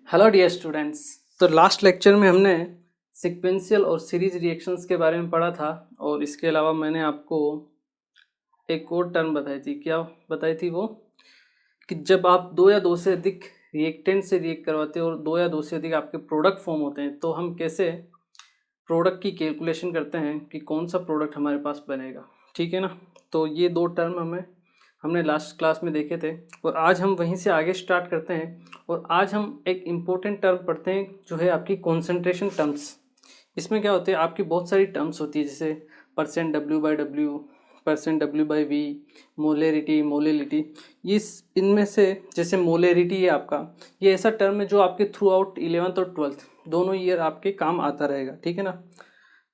Hello dear students. तो last lecture में हमने सीक्वेंशियल और सीरीज रिएक्शंस के बारे में पढ़ा था और इसके अलावा मैंने आपको एक और टर्म बताई थी। क्या बताई थी वो? कि जब आप दो या दो से अधिक रिएक्टेंट से रिएक्ट करवाते हो और दो या दो से अधिक आपके प्रोडक्ट फॉर्म होते हैं तो हम कैसे प्रोडक्ट की कैलकुलेशन करते हैं कि कौन सा प्रोडक्ट हमारे पास बनेगा। ठीक है ना। तो ये दो टर्म हमने लास्ट क्लास में देखे थे और आज हम वहीं से आगे स्टार्ट करते हैं। और आज हम एक इम्पोर्टेंट टर्म पढ़ते हैं जो है आपकी कॉन्सेंट्रेशन टर्म्स। इसमें क्या होते हैं, आपकी बहुत सारी टर्म्स होती है जैसे %W/W, %W/V, मोलेरिटी, मोलेलिटी। इनमें से जैसे मोलेरिटी है आपका, ये ऐसा टर्म है जो आपके थ्रू आउट 11th और 12th दोनों ईयर आपके काम आता रहेगा। ठीक है ना।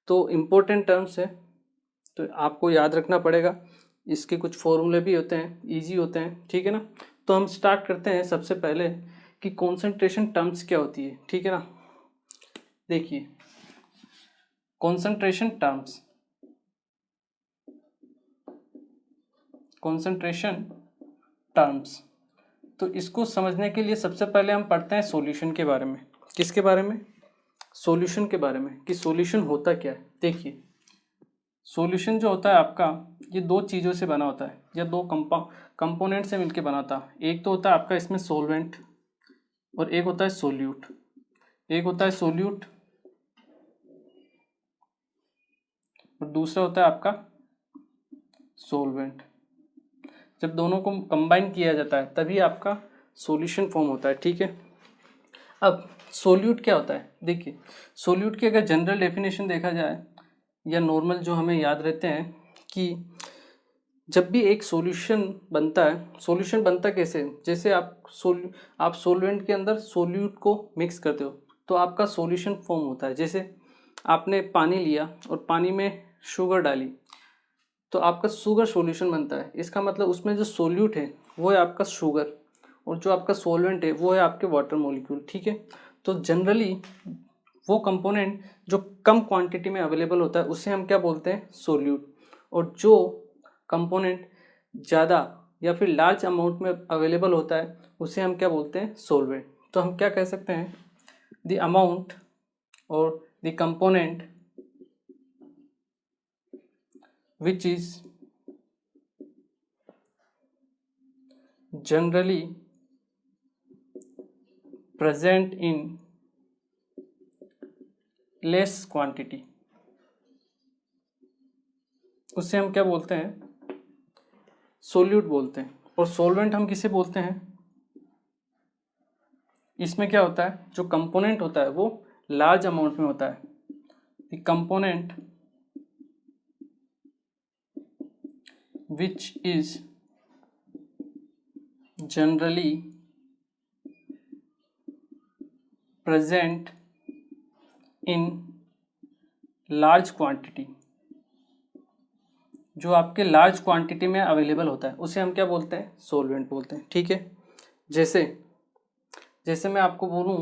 तो इम्पोर्टेंट टर्म्स है तो आपको याद रखना पड़ेगा। इसके कुछ फॉर्मूले भी होते हैं, इजी होते हैं। ठीक है ना। तो हम स्टार्ट करते हैं सबसे पहले कि कॉन्सेंट्रेशन टर्म्स क्या होती है। ठीक है ना। देखिए कॉन्सेंट्रेशन टर्म्स, कॉन्सेंट्रेशन टर्म्स, तो इसको समझने के लिए सबसे पहले हम पढ़ते हैं सॉल्यूशन के बारे में। किसके बारे में? सॉल्यूशन के बारे में, कि सॉल्यूशन होता क्या है। देखिए सॉल्यूशन जो होता है आपका, ये दो चीज़ों से बना होता है या दो कंपोनेंट से मिलकर बना होता है। एक तो होता है आपका इसमें सॉल्वेंट और एक होता है सोल्यूट। एक होता है सोल्यूट और दूसरा होता है आपका सॉल्वेंट। जब दोनों को कंबाइन किया जाता है तभी आपका सॉल्यूशन फॉर्म होता है। ठीक है। अब सोल्यूट क्या होता है? देखिए सोल्यूट की अगर जनरल डेफिनेशन देखा जाए या नॉर्मल जो हमें याद रहते हैं कि जब भी एक सॉल्यूशन बनता है, सॉल्यूशन बनता कैसे? जैसे आप सॉल्वेंट के अंदर सोल्यूट को मिक्स करते हो तो आपका सॉल्यूशन फॉर्म होता है। जैसे आपने पानी लिया और पानी में शुगर डाली तो आपका शुगर सॉल्यूशन बनता है। इसका मतलब उसमें जो सोल्यूट है वो है आपका शुगर और जो आपका सॉल्वेंट है वो है आपके वाटर मॉलिक्यूल। ठीक है। तो जनरली वो कंपोनेंट जो कम क्वांटिटी में अवेलेबल होता है उसे हम क्या बोलते हैं? सोल्यूट। और जो कंपोनेंट ज़्यादा या फिर लार्ज अमाउंट में अवेलेबल होता है उसे हम क्या बोलते हैं? सॉल्वेंट। तो हम क्या कह सकते हैं? द अमाउंट और the component which is generally present in less quantity, उससे हम क्या बोलते हैं? सोल्यूट बोलते हैं। और सॉल्वेंट हम किसे बोलते हैं? इसमें क्या होता है, जो कंपोनेंट होता है वो लार्ज अमाउंट में होता है। The component which is generally present in large quantity, जो आपके लार्ज क्वांटिटी में अवेलेबल होता है उसे हम क्या बोलते हैं? सॉल्वेंट बोलते हैं। ठीक है। जैसे जैसे मैं आपको बोलूँ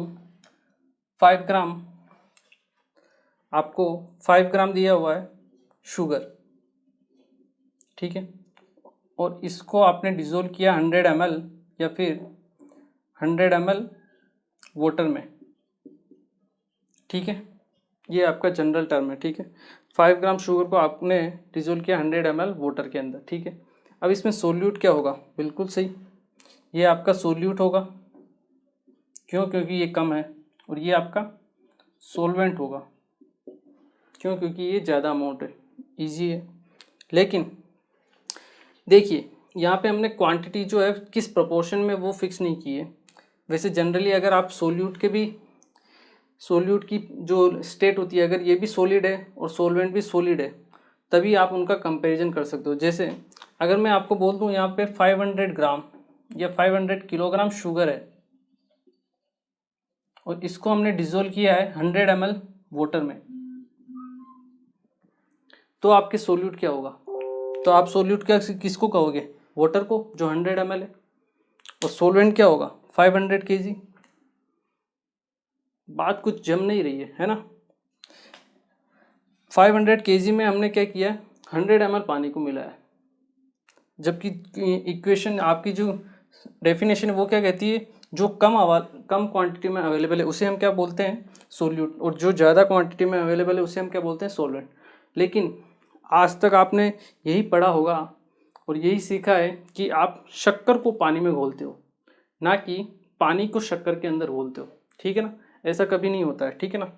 5 ग्राम, आपको 5 ग्राम दिया हुआ है शुगर। ठीक है। और इसको आपने डिज़ोल्व किया 100 ml या फिर 100 ml वाटर में। ठीक है। ये आपका जनरल टर्म है। ठीक है। 5 ग्राम शुगर को आपने डिज़ोल्व किया 100 ml वाटर के अंदर। ठीक है। अब इसमें सोल्यूट क्या होगा? बिल्कुल सही, ये आपका सोल्यूट होगा। क्यों? क्योंकि ये कम है। और ये आपका सॉल्वेंट होगा। क्यों? क्योंकि ये ज़्यादा अमाउंट है। इजी है। लेकिन देखिए यहाँ पे हमने क्वांटिटी जो है किस प्रोपोर्शन में वो फिक्स नहीं की है। वैसे जनरली अगर आप सोल्यूट की जो स्टेट होती है, अगर ये भी सॉलिड है और सॉल्वेंट भी सॉलिड है तभी आप उनका कंपैरिजन कर सकते हो। जैसे अगर मैं आपको बोल दूं यहाँ पे 500 ग्राम या 500 किलोग्राम शुगर है और इसको हमने डिज़ोल्व किया है 100 ml वाटर में, तो आपके सोल्यूट क्या होगा? तो आप सोल्यूट क्या किसको कहोगे? वाटर को, जो 100 ml है। और सॉल्वेंट क्या होगा? 500 kg। बात कुछ जम नहीं रही है ना। 500 kg में हमने क्या किया? 100 ml पानी को मिलाया। जबकि इक्वेशन आपकी जो डेफिनेशन है वो क्या कहती है जो कम क्वांटिटी में अवेलेबल है उसे हम क्या बोलते हैं, सोल्यूट, और जो ज़्यादा क्वांटिटी में अवेलेबल है उसे हम क्या बोलते हैं, सॉल्वेंट। लेकिन आज तक आपने यही पढ़ा होगा और यही सीखा है कि आप शक्कर को पानी में घोलते हो, ना कि पानी को शक्कर के अंदर घोलते हो, ठीक है ना। ऐसा कभी नहीं होता है, ठीक है ना।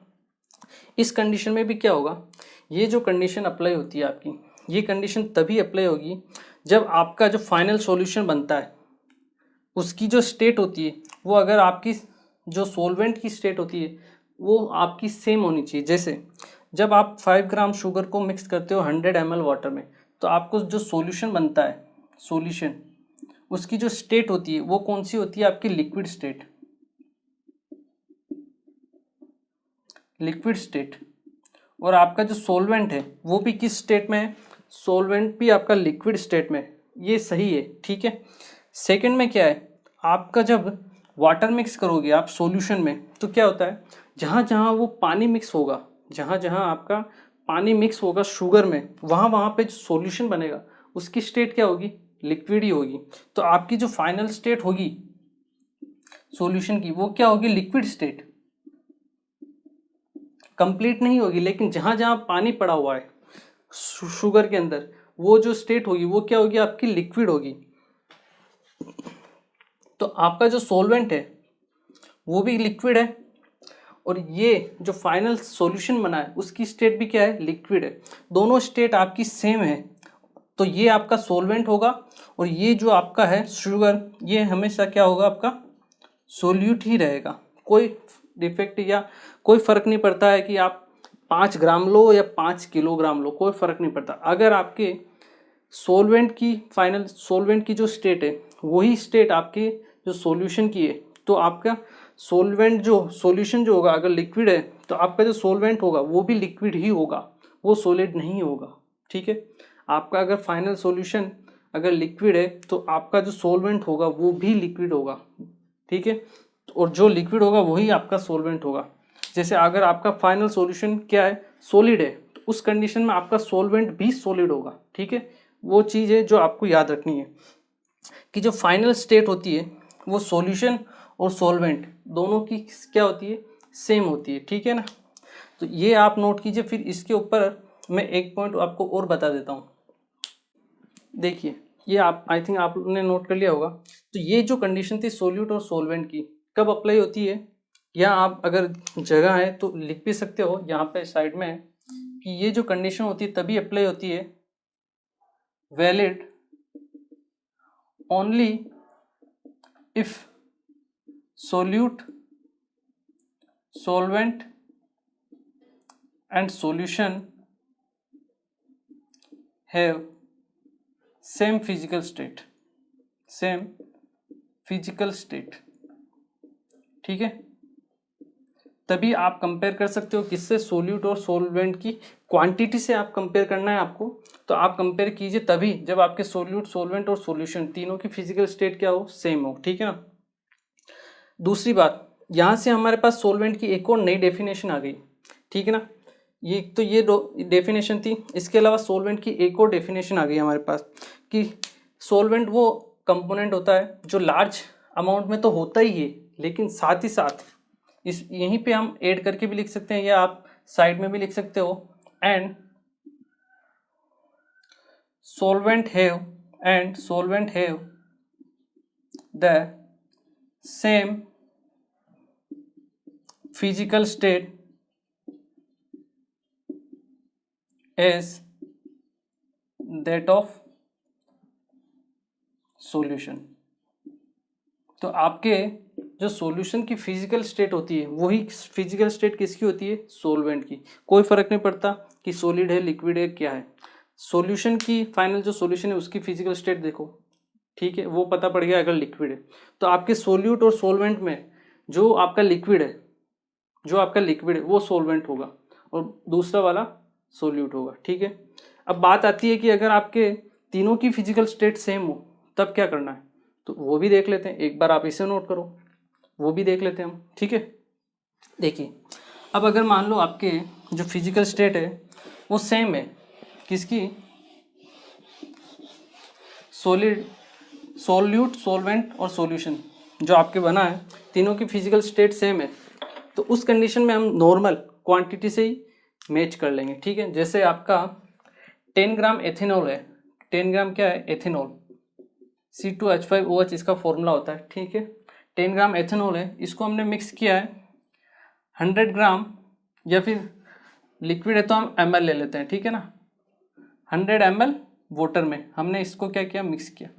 इस कंडीशन में भी क्या होगा, ये जो कंडीशन अप्लाई होती है आपकी, ये कंडीशन तभी अप्लाई होगी जब आपका जो फाइनल सॉल्यूशन बनता है उसकी जो स्टेट होती है वो, अगर आपकी जो सॉल्वेंट की स्टेट होती है वो आपकी सेम होनी चाहिए। जैसे जब आप 5 ग्राम शुगर को मिक्स करते हो 100 ml वाटर में, तो आपको जो सॉल्यूशन बनता है, सॉल्यूशन, उसकी जो स्टेट होती है वो कौन सी होती है, आपकी लिक्विड स्टेट, लिक्विड स्टेट। और आपका जो सॉल्वेंट है वो भी किस स्टेट में है, सॉल्वेंट भी आपका लिक्विड स्टेट में, ये सही है, ठीक है। सेकंड में क्या है, आपका जब वाटर मिक्स करोगे आप सॉल्यूशन में, तो क्या होता है, जहाँ जहाँ वो पानी मिक्स होगा, जहाँ जहाँ आपका पानी मिक्स होगा शुगर में, वहाँ वहाँ पे जो सॉल्यूशन बनेगा उसकी स्टेट क्या होगी, लिक्विड ही होगी। तो आपकी जो फाइनल स्टेट होगी सॉल्यूशन की वो क्या होगी, लिक्विड स्टेट। कंप्लीट नहीं होगी, लेकिन जहाँ जहाँ पानी पड़ा हुआ है शुगर के अंदर, वो जो स्टेट होगी वो क्या होगी, आपकी लिक्विड होगी। तो आपका जो सॉल्वेंट है वो भी लिक्विड है, और ये जो फाइनल सॉल्यूशन बना है उसकी स्टेट भी क्या है, लिक्विड है। दोनों स्टेट आपकी सेम है, तो ये आपका सॉल्वेंट होगा, और ये जो आपका है शुगर, ये हमेशा क्या होगा, आपका सोल्यूट ही रहेगा। कोई डिफेक्ट या कोई फर्क नहीं पड़ता है कि आप 5 ग्राम लो या 5 किलोग्राम लो, कोई फर्क नहीं पड़ता। अगर आपके सॉल्वेंट की फाइनल सॉल्वेंट की जो स्टेट है वही स्टेट आपके जो सॉल्यूशन की है, तो आपका सॉल्वेंट जो सॉल्यूशन जो होगा, अगर लिक्विड है तो आपका जो सॉल्वेंट होगा वो भी लिक्विड ही होगा, वो सॉलिड नहीं होगा, ठीक है। आपका अगर फाइनल सॉल्यूशन अगर लिक्विड है तो आपका जो सॉल्वेंट होगा वो भी लिक्विड होगा, ठीक है। और जो लिक्विड होगा वही आपका सॉल्वेंट होगा। जैसे अगर आपका फाइनल सॉल्यूशन क्या है, सॉलिड है, तो उस कंडीशन में आपका सॉल्वेंट भी सॉलिड होगा, ठीक है। वो चीज़ है जो आपको याद रखनी है कि जो फाइनल स्टेट होती है वो सॉल्यूशन और सॉल्वेंट दोनों की क्या होती है, सेम होती है, ठीक है ना। तो ये आप नोट कीजिए। फिर इसके ऊपर मैं एक पॉइंट आपको और बता देता हूँ। देखिए, ये आप आई थिंक आपने नोट कर लिया होगा। तो ये जो कंडीशन थी सोल्यूट और सॉल्वेंट की, कब अप्लाई होती है, या आप अगर जगह है तो लिख भी सकते हो यहाँ पे साइड में, कि ये जो कंडीशन होती है तभी अप्लाई होती है, valid only if solute, solvent and solution have same physical state, same physical state, ठीक है। तभी आप कंपेयर कर सकते हो, किससे, सोल्यूट और सोलवेंट की क्वांटिटी से आप कंपेयर करना है आपको। तो आप कंपेयर कीजिए तभी जब आपके सोल्यूट, सोलवेंट और सॉल्यूशन तीनों की फिजिकल स्टेट क्या हो, सेम हो, ठीक है ना। दूसरी बात, यहाँ से हमारे पास सॉल्वेंट की एक और नई डेफिनेशन आ गई, ठीक है ना। ये तो ये डेफिनेशन थी, इसके अलावा सॉल्वेंट की एक और डेफिनेशन आ गई हमारे पास, कि सॉल्वेंट वो कंपोनेंट होता है जो लार्ज अमाउंट में तो होता ही है, लेकिन साथ ही साथ इस यहीं पे हम ऐड करके भी लिख सकते हैं, या आप साइड में भी लिख सकते हो, and solvent have the same physical state as that of solution। तो आपके जो सॉल्यूशन की फिजिकल स्टेट होती है वही फिजिकल स्टेट किसकी होती है, सॉल्वेंट की। कोई फर्क नहीं पड़ता कि सॉलिड है, लिक्विड है, क्या है। सॉल्यूशन की फाइनल जो सॉल्यूशन है उसकी फिजिकल स्टेट देखो, ठीक है, वो पता पड़ गया अगर लिक्विड है। तो आपके सोल्यूट और सॉल्वेंट में जो आपका लिक्विड है, वो सॉल्वेंट होगा, और दूसरा वाला सोल्यूट होगा, ठीक है। अब बात आती है कि अगर आपके तीनों की फिजिकल स्टेट सेम हो तब क्या करना है, तो वो भी देख लेते हैं। एक बार आप इसे नोट करो, वो भी देख लेते हैं हम, ठीक है। देखिए, अब अगर मान लो आपके जो फिजिकल स्टेट है वो सेम है, किसकी, सॉलिड, सोल्यूट, सॉल्वेंट और सॉल्यूशन जो आपके बना है तीनों की फिजिकल स्टेट सेम है, तो उस कंडीशन में हम नॉर्मल क्वांटिटी से ही मैच कर लेंगे, ठीक है। जैसे आपका 10 ग्राम एथेनॉल है, 10 ग्राम क्या है, एथेनॉल, C2H5OH इसका फॉर्मूला होता है, ठीक है। 10 ग्राम एथेनॉल है, इसको हमने मिक्स किया है 100 ग्राम, या फिर लिक्विड है तो हम ml ले लेते हैं, ठीक है ना, 100 ml वाटर में हमने इसको क्या किया, मिक्स किया।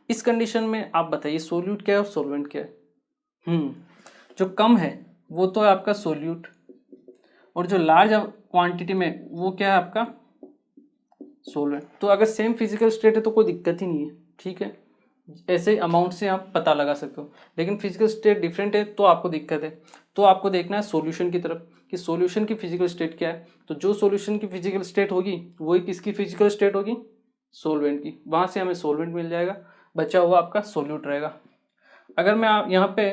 इस कंडीशन में आप बताइए सोल्यूट क्या है और सोलवेंट क्या है। जो कम है वो तो है आपका सोल्यूट, और जो लार्ज क्वांटिटी में वो क्या है आपका सोलवेंट। तो अगर सेम फिजिकल स्टेट है तो कोई दिक्कत ही नहीं है, ठीक है। ऐसे अमाउंट से आप पता लगा सकते हो, लेकिन फिजिकल स्टेट डिफरेंट है तो आपको दिक्कत है। तो आपको देखना है सॉल्यूशन की तरफ कि सॉल्यूशन की फिजिकल स्टेट क्या है। तो जो सॉल्यूशन की फिजिकल स्टेट होगी वही किसकी फिजिकल स्टेट होगी, सोलवेंट की। वहाँ से हमें सोलवेंट मिल जाएगा, बचा हुआ आपका सोल्यूट रहेगा। अगर मैं यहाँ पे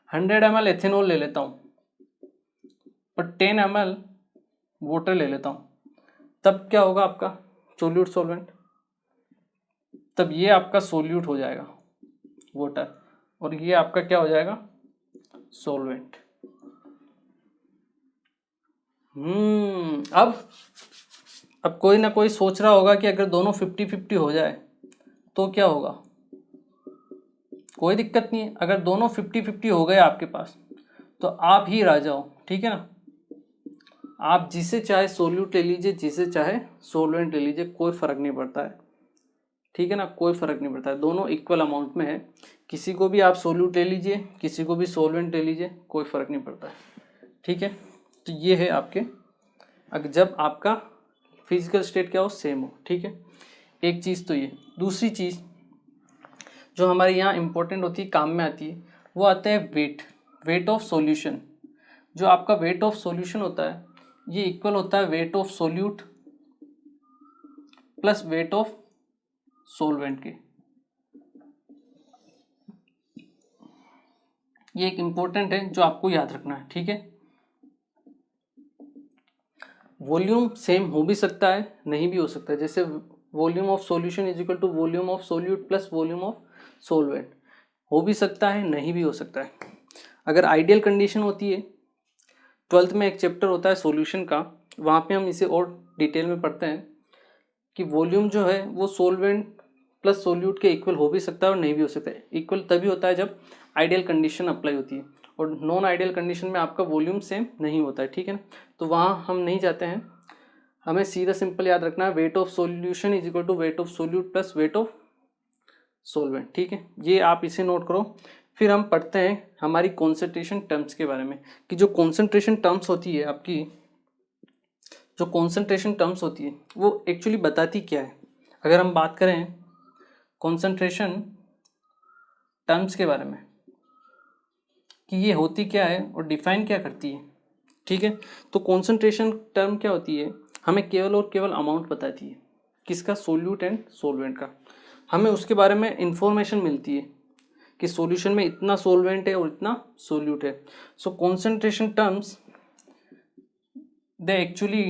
100 ml एथेनॉल ले लेता हूँ और 10 ml वाटर ले लेता हूँ, तब क्या होगा आपका सोल्यूट सोलवेंट, तब ये आपका सोल्यूट हो जाएगा वाटर, और ये आपका क्या हो जाएगा सोलवेंट। अब कोई ना कोई सोच रहा होगा कि अगर दोनों 50-50 हो जाए तो क्या होगा। कोई दिक्कत नहीं है, अगर दोनों 50-50 हो गए आपके पास तो आप ही राजा हो, ठीक है ना। आप जिसे चाहे सोल्यूट ले लीजिए, जिसे चाहे सोलवेंट ले लीजिए, कोई फर्क नहीं पड़ता है, ठीक है ना, कोई फर्क नहीं पड़ता है, दोनों इक्वल अमाउंट में है। किसी को भी आप सोल्यूट ले लीजिए, किसी को भी सोलवेंट ले लीजिए, कोई फर्क नहीं पड़ता है, ठीक है। तो ये है आपके, अगर जब आपका फिजिकल स्टेट क्या हो, सेम हो, ठीक है। एक चीज़ तो ये, दूसरी चीज़ जो हमारे यहाँ इंपॉर्टेंट होती है, काम में आती है, वो आता है वेट ऑफ सॉल्यूशन। जो आपका वेट ऑफ सॉल्यूशन होता है ये इक्वल होता है weight of solute plus weight of solvent के। ये एक इंपॉर्टेंट है जो आपको याद रखना है, ठीक है। वॉल्यूम सेम हो भी सकता है, नहीं भी हो सकता है। जैसे volume of solution is equal to volume of solute plus volume of solvent, हो भी सकता है, नहीं भी हो सकता है। अगर आइडियल कंडीशन होती है, 12th में एक चैप्टर होता है सॉल्यूशन का, वहाँ पे हम इसे और डिटेल में पढ़ते हैं कि वॉल्यूम जो है वो सोलवेंट प्लस सोल्यूट के इक्वल हो भी सकता है और नहीं भी हो सकता है। इक्वल तभी होता है जब आइडियल कंडीशन अप्लाई होती है, और नॉन आइडियल कंडीशन में आपका वॉल्यूम सेम नहीं होता है, ठीक है ना। तो वहाँ हम नहीं जाते हैं, हमें सीधा सिंपल याद रखना है weight of solution is equal to weight of solute plus weight of solvent, ठीक है। ये आप इसे नोट करो। फिर हम पढ़ते हैं हमारी कॉन्सेंट्रेशन टर्म्स के बारे में, कि जो कॉन्सेंट्रेशन टर्म्स होती है आपकी, जो कॉन्सेंट्रेशन टर्म्स होती है वो एक्चुअली बताती क्या है। अगर हम बात करें कॉन्सेंट्रेशन टर्म्स के बारे में कि ये होती क्या है और डिफाइन क्या करती है, ठीक है। तो कॉन्सेंट्रेशन टर्म क्या होती है, हमें केवल और केवल अमाउंट बताती है, किसका, सोल्यूट एंड सोलवेंट का। हमें उसके बारे में इंफॉर्मेशन मिलती है कि सॉल्यूशन में इतना सोलवेंट है और इतना सोल्यूट है। सो concentration terms they actually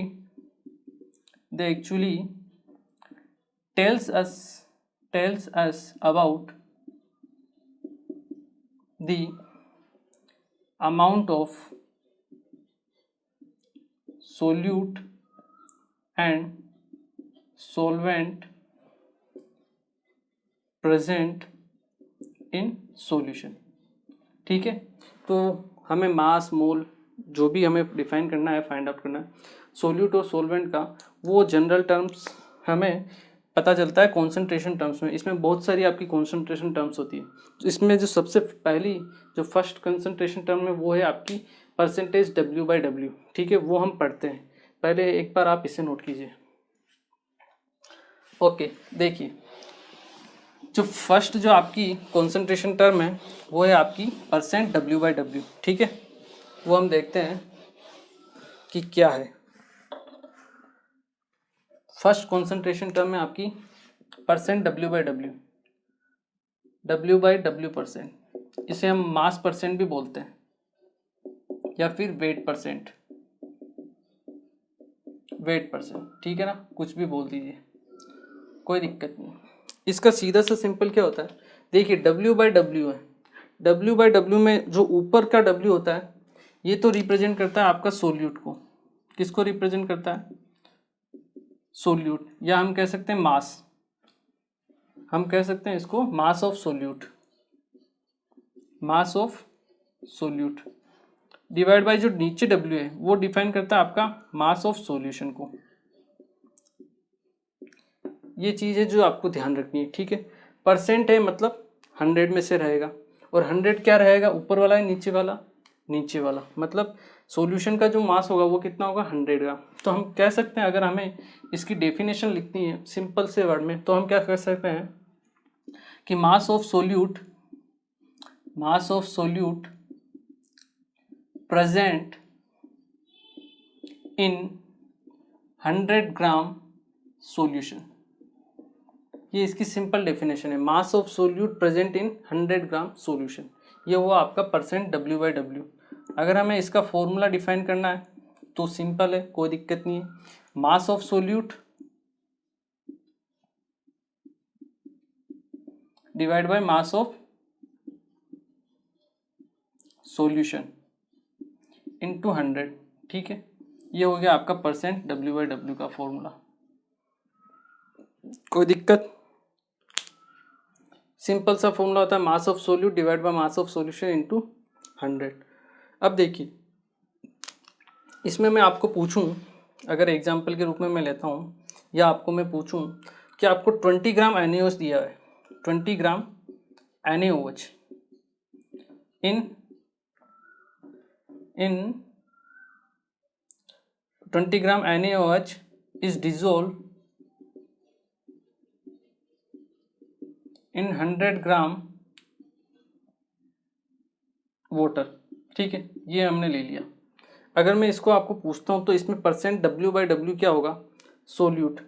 tells us about the amount of solute and solvent present in solution, ठीक है। तो हमें मास, मोल, जो भी हमें डिफाइन करना है, फाइंड आउट करना है सोल्यूट और सोलवेंट का, वो जनरल टर्म्स हमें पता चलता है कॉन्सेंट्रेशन टर्म्स में। इसमें बहुत सारी आपकी कॉन्सेंट्रेशन टर्म्स होती है। तो इसमें जो सबसे पहली, जो फर्स्ट कॉन्सेंट्रेशन टर्म है वो है आपकी परसेंटेज W/W, ठीक है। वो हम पढ़ते हैं, पहले एक बार आप इसे नोट कीजिए। ओके, देखिए जो फर्स्ट जो आपकी कॉन्सेंट्रेशन टर्म है वो है आपकी परसेंट W/W, ठीक है। वो हम देखते हैं कि क्या है। फर्स्ट कॉन्सेंट्रेशन टर्म है आपकी परसेंट W/W, W/W परसेंट। इसे हम मास परसेंट भी बोलते हैं या फिर वेट परसेंट, ठीक है ना, कुछ भी बोल दीजिए, कोई दिक्कत नहीं। इसका सीधा सा सिंपल क्या होता है, देखिए W/W है, W/W में जो ऊपर का W होता है ये तो रिप्रेजेंट करता है आपका सोल्यूट को। किसको रिप्रेजेंट करता है? सोल्यूट, या हम कह सकते हैं मास, हम कह सकते हैं इसको मास of solute, mass of solute divide bye जो नीचे W है वो डिफाइन करता है आपका मास ऑफ सॉल्यूशन को। ये चीज़ है जो आपको ध्यान रखनी है, ठीक है। परसेंट है मतलब 100 में से रहेगा, और 100 क्या रहेगा? ऊपर वाला है नीचे वाला? नीचे वाला, मतलब सॉल्यूशन का जो मास होगा वो कितना होगा? 100 ग्राम। तो हम कह सकते हैं, अगर हमें इसकी डेफिनेशन लिखनी है सिंपल से वर्ड में, तो हम क्या कर सकते हैं कि मास of solute, mass of solute present in 100 gram solution, ये इसकी सिंपल डेफिनेशन है। मास of solute present in 100 gram solution, ये हुआ आपका परसेंट W/W। अगर हमें इसका फॉर्मूला डिफाइन करना है तो सिंपल है, कोई दिक्कत नहीं है। मास of solute divide by mass of solution into 100, ठीक है। ये हो गया आपका परसेंट W/W का फॉर्मूला। कोई दिक्कत? सिंपल सा फॉर्मूला होता है मास of solute divide by mass of solution into 100। अब देखिए, इसमें मैं आपको पूछूं, अगर एग्जांपल के रूप में मैं लेता हूं, या आपको मैं पूछूं कि आपको 20 ग्राम NaOH दिया है, 20 ग्राम NaOH in 20 gram NaOH is dissolved in 100 gram water, ठीक है। ये हमने ले लिया। अगर मैं इसको आपको पूछता हूँ तो इसमें परसेंट W/W क्या होगा? सोल्यूट,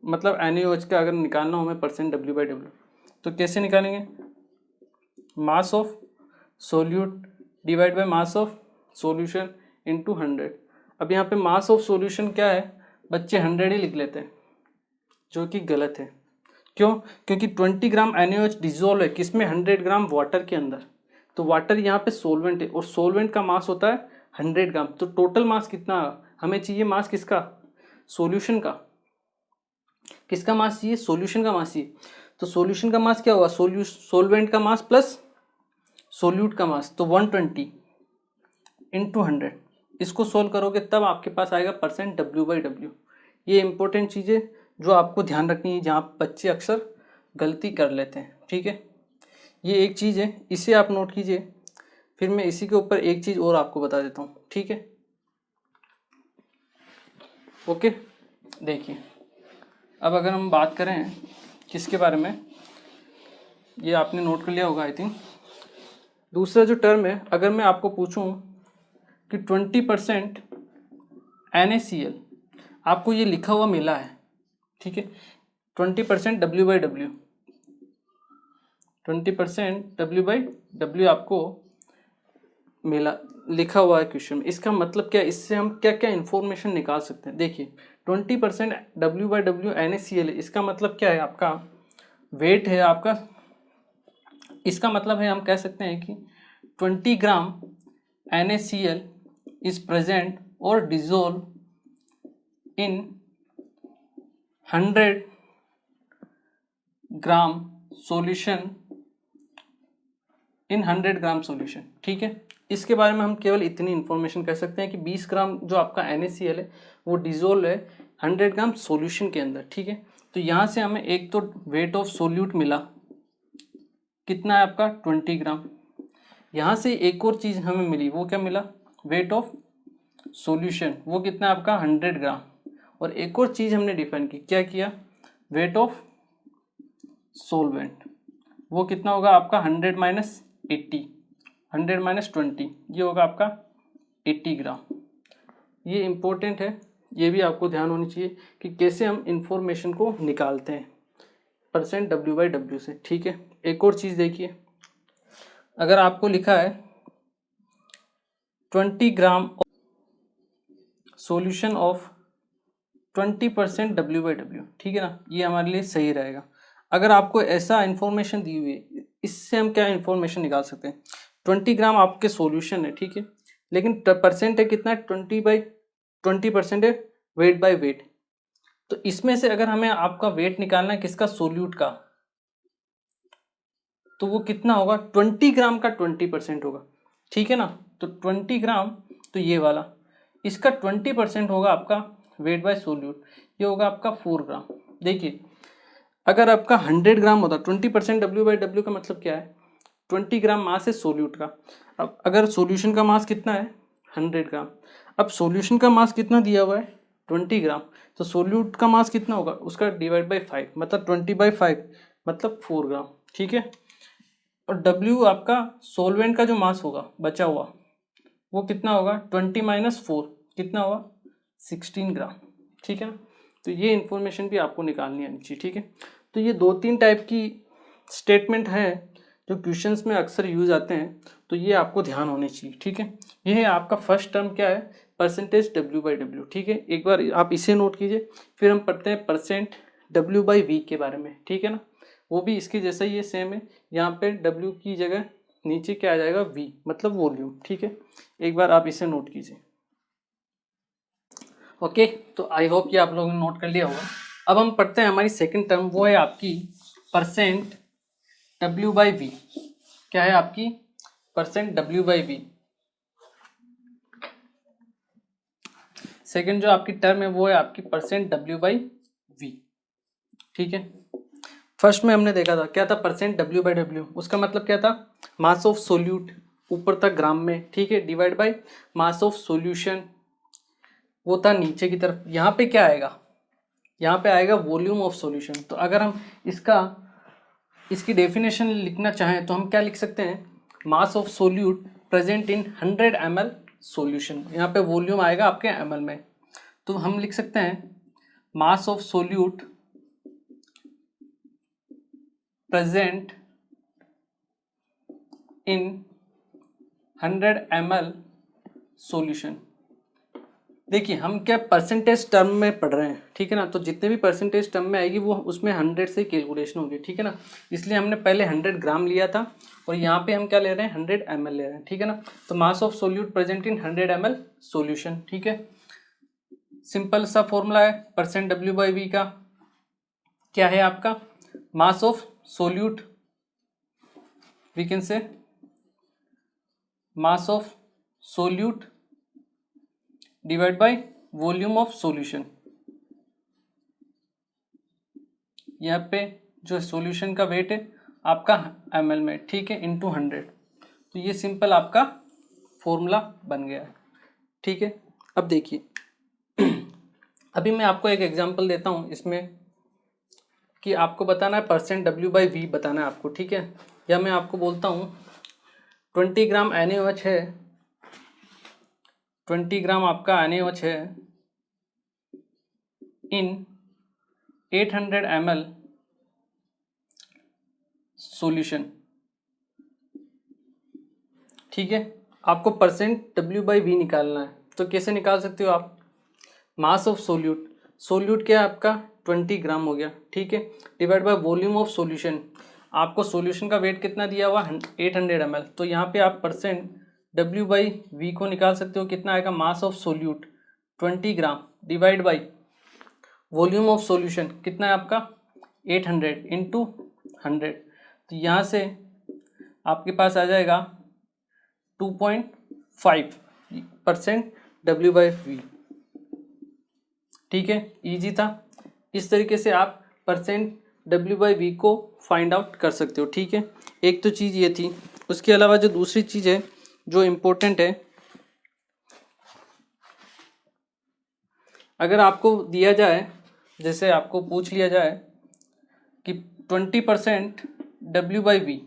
मतलब NaOH का अगर निकालना हो हमें परसेंट W/W, तो कैसे निकालेंगे? मास of solute divide by mass of solution into 100। अब यहाँ पे मास ऑफ सॉल्यूशन क्या है बच्चे? 100 ही लिख लेते हैं, जो कि गलत है। क्यों? क्योंकि 20 ग्राम NaOH डिजोल्व है किसमें? 100 ग्राम वाटर के अंदर। तो वाटर यहाँ पे सोलवेंट है, और सोलवेंट का मास होता है 100 ग्राम। तो टोटल मास कितना हमें चाहिए? मास किसका? सॉल्यूशन का। किसका मास चाहिए? सॉल्यूशन का मास चाहिए। तो सॉल्यूशन का मास क्या होगा? सोलवेंट का मास प्लस सोल्यूट का मास, तो 120 इंटू 100। इसको सोल्व करोगे तब आपके पास आएगा परसेंट W/W। ये इंपॉर्टेंट चीज़ें जो आपको ध्यान रखनी है, जहाँ बच्चे अक्सर गलती कर लेते हैं, ठीक है। ये एक चीज़ है, इसे आप नोट कीजिए। फिर मैं इसी के ऊपर एक चीज़ और आपको बता देता हूँ, ठीक है। ओके, देखिए, अब अगर हम बात करें किसके बारे में, ये आपने नोट कर लिया होगा आई थिंक। दूसरा जो टर्म है, अगर मैं आपको पूछूं कि 20% NaCl, आपको ये लिखा हुआ मिला है, ठीक है। 20% W/W, 20% W/W आपको मिला, लिखा हुआ है क्वेश्चन में। इसका मतलब क्या है? इससे हम क्या क्या इन्फॉर्मेशन निकाल सकते हैं? देखिए, 20% W/W NaCl है, इसका मतलब क्या है? आपका वेट है आपका। इसका मतलब है, हम कह सकते हैं कि 20 ग्राम NaCl is present or dissolved in 100 gram solution in 100 gram solution, ठीक है। इसके बारे में हम केवल इतनी इन्फॉर्मेशन कह सकते हैं कि 20 ग्राम जो आपका NaCl है वो डिजोल्व है 100 ग्राम सॉल्यूशन के अंदर, ठीक है। तो यहाँ से हमें एक तो वेट ऑफ सोल्यूट मिला, कितना है आपका? 20 ग्राम। यहाँ से एक और चीज़ हमें मिली, वो क्या मिला? वेट ऑफ सॉल्यूशन, वो कितना है आपका? 100 ग्राम। और एक और चीज़ हमने डिफाइन की, क्या किया? वेट ऑफ सोलवेंट, वो कितना होगा आपका? 100 माइनस 80, 100 माइनस 20, ये होगा आपका 80 ग्राम। ये इम्पोर्टेंट है, ये भी आपको ध्यान होनी चाहिए कि कैसे हम इंफॉर्मेशन को निकालते हैं परसेंट W/W से, ठीक है। एक और चीज़ देखिए, अगर आपको लिखा है 20 ग्राम सॉल्यूशन ऑफ 20% W/W, ठीक है ना, ये हमारे लिए सही रहेगा। अगर आपको ऐसा इन्फॉर्मेशन दी हुई है, इससे हम क्या इन्फॉर्मेशन निकाल सकते हैं? 20 ग्राम आपके सॉल्यूशन है, ठीक है, लेकिन परसेंट है कितना, 20/20% है वेट बाय वेट। तो इसमें से अगर हमें आपका वेट निकालना है किसका, सोल्यूट का, तो वो कितना होगा, 20 ग्राम का 20% होगा, ठीक है ना। तो 20 ग्राम, तो ये वाला, इसका 20% होगा आपका वेट बाय सोल्यूट, ये होगा आपका 4 ग्राम। देखिए अगर आपका 100 ग्राम होता, 20% W/W का मतलब क्या है, 20 ग्राम मास है सोल्यूट का। अब अगर सोल्यूशन का मास कितना है, 100 ग्राम, अब सोल्यूशन का मास कितना दिया हुआ है, 20 ग्राम, तो सोल्यूट का मास कितना होगा, उसका डिवाइड बाई 5, मतलब 20/5 मतलब 4 ग्राम, ठीक है। और W आपका सोलवेंट का जो मास होगा बचा हुआ, वो कितना होगा, 20 - 4 कितना होगा, 16 ग्राम, ठीक है ना। तो ये इन्फॉर्मेशन भी आपको निकालनी आनी चाहिए, ठीक है। तो ये 2-3 टाइप की स्टेटमेंट है जो क्वेश्चंस में अक्सर यूज आते हैं, तो ये आपको ध्यान होने चाहिए, ठीक है। ये है आपका फर्स्ट टर्म क्या है, परसेंटेज W/W, ठीक है। एक बार आप इसे नोट कीजिए, फिर हम पढ़ते हैं परसेंट W/V के बारे में, ठीक है ना। वो भी इसके जैसा ही है, सेम है। यहाँ पे W की जगह नीचे क्या आ जाएगा, V मतलब वॉल्यूम, ठीक है। एक बार आप इसे नोट कीजिए। ओके, तो आई होप ये आप लोगों ने नोट कर लिया होगा। अब हम पढ़ते हैं हमारी सेकंड टर्म, वो है आपकी परसेंट W/V। क्या है आपकी, परसेंट W/V। सेकंड जो आपकी टर्म है वो है आपकी परसेंट W/V, ठीक है। फर्स्ट में हमने देखा था क्या था, परसेंट W/W, उसका मतलब क्या था, मास ऑफ सोल्यूट ऊपर तक ग्राम में, ठीक है, divide by mass of solution, वो था नीचे की तरफ। यहाँ पे क्या आएगा, यहाँ पे आएगा वॉल्यूम ऑफ सॉल्यूशन। तो अगर हम इसकी डेफिनेशन लिखना चाहें तो हम क्या लिख सकते हैं, मास of solute present in 100 ml solution. यहाँ पे वॉल्यूम आएगा आपके ml में, तो हम लिख सकते हैं मास of solute present in 100 ml solution. देखिए हम क्या परसेंटेज टर्म में पढ़ रहे हैं, ठीक है ना, तो जितने भी परसेंटेज टर्म में आएगी वो उसमें 100 से कैलकुलेशन होगी, ठीक है ना। इसलिए हमने पहले 100 ग्राम लिया था और यहाँ पे हम क्या ले रहे हैं, 100 ml ले रहे हैं, ठीक है ना। तो मास of solute present in 100 ml solution, ठीक है। सिंपल सा फॉर्मूला है परसेंट W/V का, क्या है आपका, mass of solute, we can say mass of solute divide by volume of solution. यहाँ पे जो सॉल्यूशन का वेट है आपका ml में, ठीक है, इंटू 100। तो ये सिंपल आपका फॉर्मूला बन गया है, ठीक है। अब देखिए अभी मैं आपको एक एग्जांपल देता हूँ इसमें, कि आपको बताना है परसेंट W/V बताना है आपको, ठीक है। या मैं आपको बोलता हूँ 20 ग्राम NaOH है, 20 ग्राम आपका NaOH है इन 800 ml सॉल्यूशन, ठीक है। आपको परसेंट W/V निकालना है, तो कैसे निकाल सकते हो आप, मास ऑफ सोल्यूट, सोल्यूट क्या है आपका 20 ग्राम हो गया, ठीक है, divide by volume of solution. आपको सॉल्यूशन का वेट कितना दिया हुआ 800 ml, तो यहाँ पे आप परसेंट W/V को निकाल सकते हो, कितना आएगा, मास of solute 20 gram divide by volume of solution कितना है आपका 800 इंटू 100। तो यहाँ से आपके पास आ जाएगा 2.5% W/V, ठीक है, इजी था। इस तरीके से आप परसेंट W/V को फाइंड आउट कर सकते हो, ठीक है। एक तो चीज़ ये थी, उसके अलावा जो दूसरी चीज़ है जो इम्पोर्टेंट है, अगर आपको दिया जाए, जैसे आपको पूछ लिया जाए कि 20% W/V,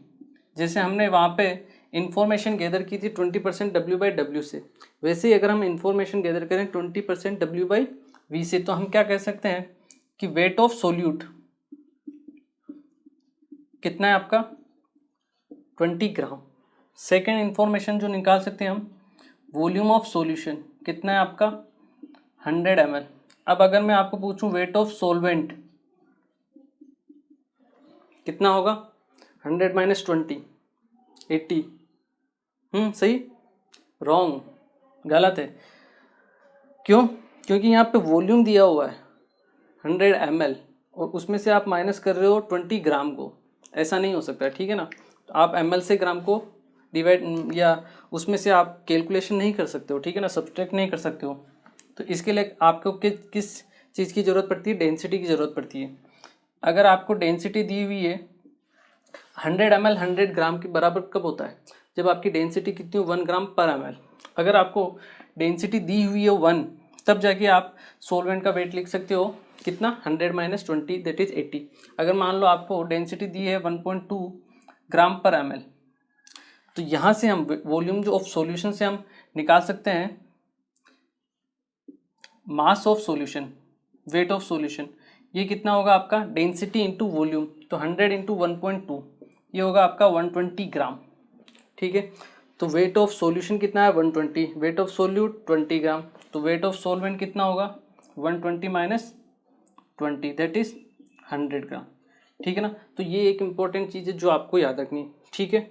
जैसे हमने वहाँ पे इंफॉर्मेशन गैदर की थी 20% W/W से, वैसे ही अगर हम इंफॉर्मेशन गैदर करें 20% W/V से, तो हम क्या कह सकते हैं कि वेट ऑफ सोल्यूट कितना है आपका 20 ग्राम। सेकेंड इंफॉर्मेशन जो निकाल सकते हैं हम, वॉल्यूम ऑफ सॉल्यूशन कितना है आपका 100 ml। अब अगर मैं आपको पूछूं वेट ऑफ सॉल्वेंट, कितना होगा 100 माइनस 20 80। सही, रॉन्ग, गलत है। क्यों? क्योंकि यहाँ पे वॉल्यूम दिया हुआ है 100 ml और उसमें से आप माइनस कर रहे हो 20 ग्राम को, ऐसा नहीं हो सकता, ठीक है ना। तो आप ml से ग्राम को डिवाइड या उसमें से आप कैलकुलेशन नहीं कर सकते हो, ठीक है ना, सब्सट्रैक्ट नहीं कर सकते हो। तो इसके लिए आपको किस चीज़ की ज़रूरत पड़ती है? डेंसिटी की ज़रूरत पड़ती है। अगर आपको डेंसिटी दी हुई है 100 ml 100 ग्राम के बराबर कब होता है? जब आपकी डेंसिटी कितनी हो 1 ग्राम पर ml। अगर आपको डेंसिटी दी हुई है 1, तब जाके आप सोलवेंट का वेट लिख सकते हो कितना 100 माइनस 20 दैट इज 80। अगर मान लो आपको डेंसिटी दी है 1.2 ग्राम पर ml, तो यहाँ से हम वॉल्यूम जो ऑफ सॉल्यूशन से हम निकाल सकते हैं mass of solution, wait of solution. ये कितना होगा आपका डेंसिटी इंटू वॉल्यूम, तो 100 इंटू 1.2 ये होगा आपका 120 ग्राम, ठीक है। तो वेट ऑफ सॉल्यूशन कितना है 120, वेट ऑफ सोल्यूट 20 ग्राम, तो वेट ऑफ सॉल्वेंट कितना होगा 120 माइनस 20 दैट इज 100 ग्राम, ठीक है ना। तो ये एक इम्पॉर्टेंट चीज़ है जो आपको याद रखनी है, ठीक है।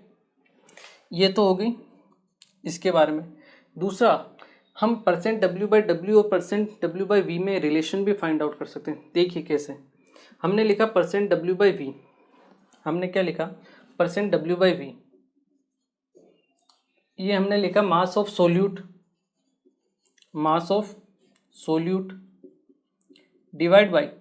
ये तो हो गई इसके बारे में। दूसरा, हम परसेंट W/W और परसेंट W/V में रिलेशन भी फाइंड आउट कर सकते हैं। देखिए कैसे। हमने लिखा परसेंट W/V, हमने क्या लिखा परसेंट W/V, ये हमने लिखा mass of solute, mass of solute divide by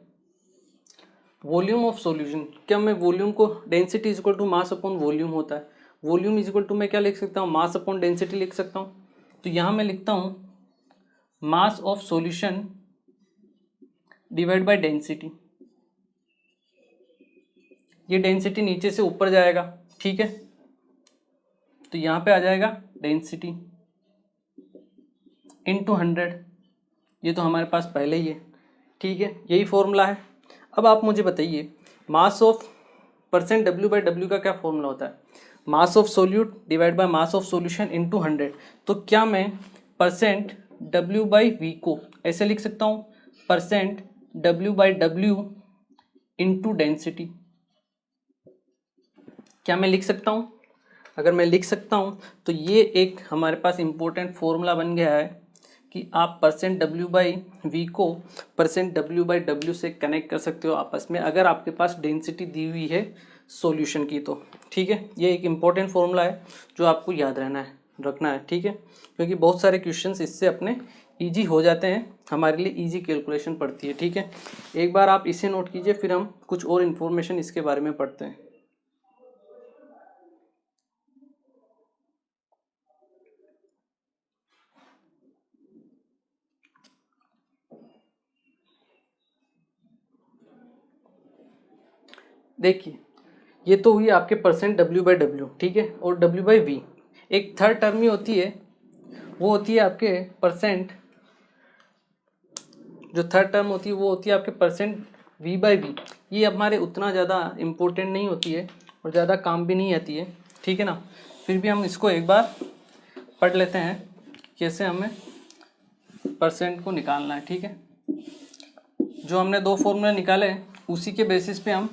volume of solution. क्या मैं वॉल्यूम को density is equal to mass upon volume होता है, वॉल्यूम इज इक्वल टू मैं क्या लिख सकता हूँ मास अपॉन डेंसिटी लिख सकता हूँ। तो यहाँ मैं लिखता हूँ mass of solution divide by density. ये डेंसिटी नीचे से ऊपर जाएगा, ठीक है, तो यहाँ पे आ जाएगा डेंसिटी इंटू 100, ये तो हमारे पास पहले ही है, ठीक है, यही फॉर्मूला है। अब आप मुझे बताइए मास ऑफ परसेंट W/W का क्या फॉर्मूला होता है? मास of solute divide by mass of solution into 100। तो क्या मैं परसेंट W/V को ऐसे लिख सकता हूँ परसेंट W/W इंटू डेंसिटी? क्या मैं लिख सकता हूँ? अगर मैं लिख सकता हूँ तो ये एक हमारे पास इम्पोर्टेंट फॉर्मूला बन गया है कि आप परसेंट W/V को परसेंट W/W से कनेक्ट कर सकते हो आपस में, अगर आपके पास डेंसिटी दी हुई है सॉल्यूशन की तो, ठीक है। ये एक इम्पोर्टेंट फॉर्मूला है जो आपको याद रखना है, ठीक है, क्योंकि बहुत सारे क्वेश्चंस इससे अपने इजी हो जाते हैं, हमारे लिए इजी कैलकुलेशन पड़ती है, ठीक है। एक बार आप इसे नोट कीजिए, फिर हम कुछ और इन्फॉर्मेशन इसके बारे में पढ़ते हैं। देखिए ये तो हुई आपके परसेंट W/W, ठीक है, और W/V एक थर्ड टर्म ही होती है, वो होती है आपके परसेंट, जो थर्ड टर्म होती है वो होती है आपके परसेंट V/V। ये हमारे उतना ज़्यादा इम्पोर्टेंट नहीं होती है और ज़्यादा काम भी नहीं आती है, ठीक है ना। फिर भी हम इसको एक बार पढ़ लेते हैं कैसे हमें परसेंट को निकालना है, ठीक है। जो हमने दो फॉर्मूला निकाले उसी के बेसिस पे हम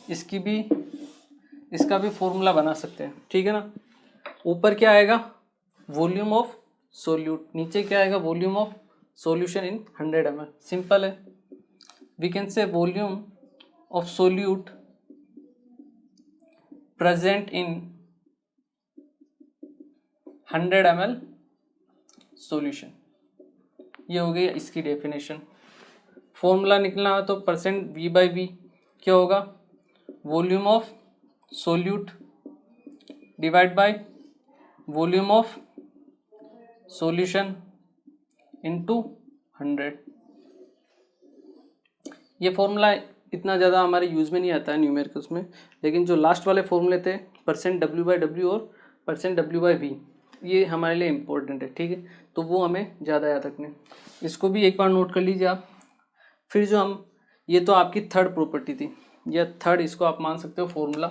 इसका भी फॉर्मूला बना सकते हैं, ठीक है ना। ऊपर क्या आएगा वॉल्यूम ऑफ सोल्यूट, नीचे क्या आएगा volume of solution in 100 ml। Simple है, we can say volume of solute present in 100 ml solution. ये हो गई इसकी डेफिनेशन। फॉर्मूला निकलना हो तो परसेंट V/V क्या होगा volume of solute divide by volume of solution into 100। ये फॉर्मूला इतना ज़्यादा हमारे यूज़ में नहीं आता है न्यूमेरिकल्स में, लेकिन जो लास्ट वाले फॉर्मूले थे परसेंट W/W और परसेंट W/V ये हमारे लिए इम्पोर्टेंट है, ठीक है, तो वो हमें ज़्यादा याद रखने। इसको भी एक बार नोट कर लीजिए आप। फिर जो हम ये तो आपकी थर्ड प्रॉपर्टी थी, या थर्ड इसको आप मान सकते हो फॉर्मूला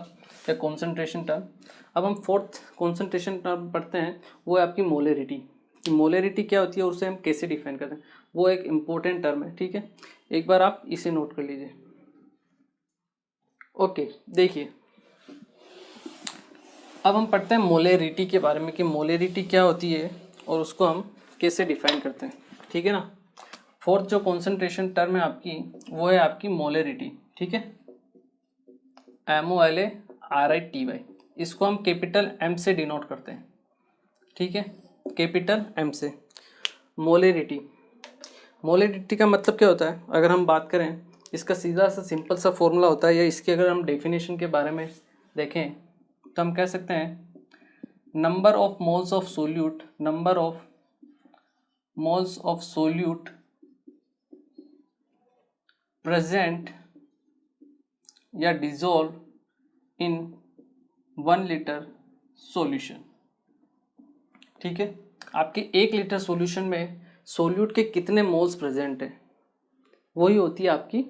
या कॉन्सेंट्रेशन टर्म। अब हम फोर्थ कॉन्सेंट्रेशन टर्म पढ़ते हैं, वो है आपकी मोलेरिटी। मोलेरिटी क्या होती है और उसे हम कैसे डिफाइन करते हैं, वो एक इम्पोर्टेंट टर्म है, ठीक है। एक बार आप इसे नोट कर लीजिए। ओके, देखिए अब हम पढ़ते हैं मोलेरिटी के बारे में कि मोलेरिटी क्या होती है और उसको हम कैसे डिफाइन करते हैं, ठीक है ना। फोर्थ जो कॉन्सेंट्रेशन टर्म है आपकी, वो है आपकी मोलेरिटी, ठीक है, MOLARITY। इसको हम कैपिटल M से डिनोट करते हैं, ठीक है, कैपिटल M से। मोलेरिटी, मोलेरिटी का मतलब क्या होता है, अगर हम बात करें इसका सीधा सा सिंपल सा फॉर्मूला होता है, या इसके अगर हम डेफिनेशन के बारे में देखें तो हम कह सकते हैं number of moles of solute, number of moles of solute present या डिजोल्व इन 1 लीटर सॉल्यूशन, ठीक है। आपके 1 लीटर सॉल्यूशन में सोल्यूट के कितने मोल्स प्रेजेंट है, वही होती है आपकी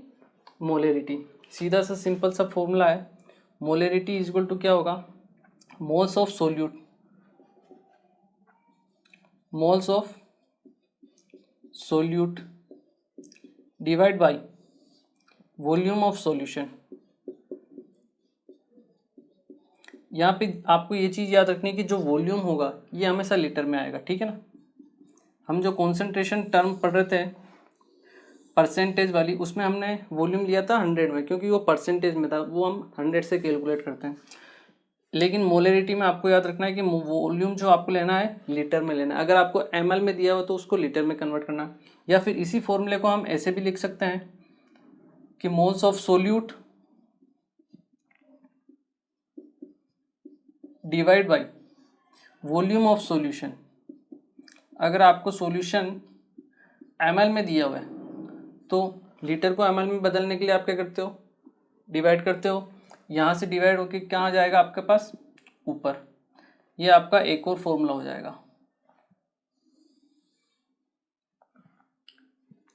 मोलेरिटी। सीधा सा सिंपल सा फॉर्मूला है, मोलेरिटी इज इक्वल टू क्या होगा, moles of solute, moles of solute divide by volume of solution. यहाँ पे आपको ये चीज़ याद रखनी है कि जो वॉल्यूम होगा ये हमेशा लीटर में आएगा, ठीक है ना। हम जो कॉन्सेंट्रेशन टर्म पढ़ रहे थे परसेंटेज वाली, उसमें हमने वॉल्यूम लिया था 100 में, क्योंकि वो परसेंटेज में था, वो हम 100 से कैलकुलेट करते हैं। लेकिन मोलेरिटी में आपको याद रखना है कि वॉल्यूम जो आपको लेना है लीटर में लेना है। अगर आपको ml में दिया हो तो उसको लीटर में कन्वर्ट करना है, या फिर इसी फॉर्मूले को हम ऐसे भी लिख सकते हैं कि moles of solute divide by volume of solution. अगर आपको सॉल्यूशन ml में दिया हुआ है तो लीटर को ml में बदलने के लिए आप क्या करते हो, डिवाइड करते हो, यहाँ से डिवाइड होके कहाँ जाएगा आपके पास, ऊपर। ये आपका एक और फॉर्मूला हो जाएगा।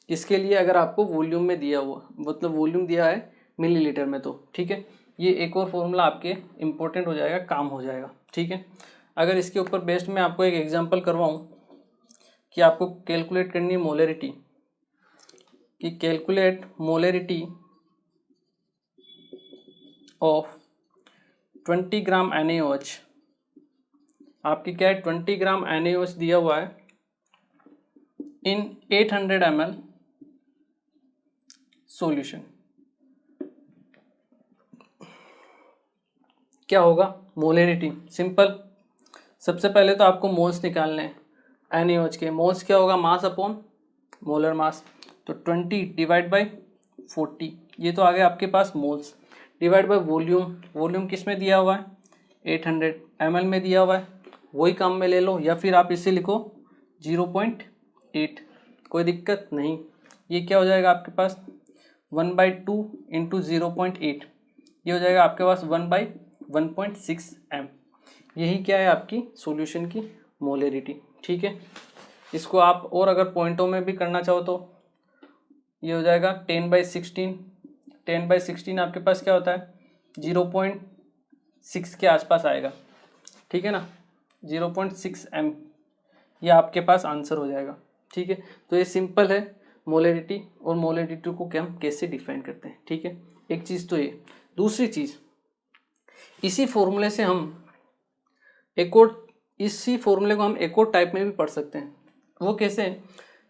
इसके लिए अगर आपको वॉल्यूम में दिया हुआ, मतलब वॉल्यूम दिया है मिलीलीटर में, तो ठीक है, ये एक और फॉर्मूला आपके इम्पोर्टेंट हो जाएगा, काम हो जाएगा, ठीक है। अगर इसके ऊपर बेस्ड में आपको एक एग्जांपल करवाऊं कि आपको कैलकुलेट करनी है मोलेरिटी, कि कैलकुलेट मोलेरिटी ऑफ 20 ग्राम NaOH। आपकी क्या है, 20 ग्राम NaOH दिया हुआ है इन 800 ml सॉल्यूशन। क्या होगा मोलेरिटी, सिंपल। सबसे पहले तो आपको मोल्स निकालने हैं NaOH के। मोल्स क्या होगा, मास अपॉन मोलर मास, तो 20 डिवाइड बाई 40, ये तो आ गया आपके पास moles, divide by volume. Volume किस में दिया हुआ है, 800 ml में दिया हुआ है, वही काम में ले लो, या फिर आप इसे लिखो 0.8, कोई दिक्कत नहीं। ये क्या हो जाएगा आपके पास 1/2 इंटू 0.8, ये हो जाएगा आपके पास 1/1.6 m। यही क्या है आपकी सॉल्यूशन की मोलेरिटी, ठीक है। इसको आप और अगर पॉइंटों में भी करना चाहो तो ये हो जाएगा 10/16। 10/16 आपके पास क्या होता है, 0.6 के आसपास आएगा, ठीक है ना, 0.6 m, ये आपके पास आंसर हो जाएगा, ठीक है। तो ये सिंपल है मोलेरिटी, और मोलेरिटी को क्या हम कैसे डिफाइन करते हैं, ठीक है। एक चीज़ तो ये, दूसरी चीज़ इसी फॉर्मूले से हम एक और, इसी फॉर्मूले को हम एक और टाइप में भी पढ़ सकते हैं। वो कैसे,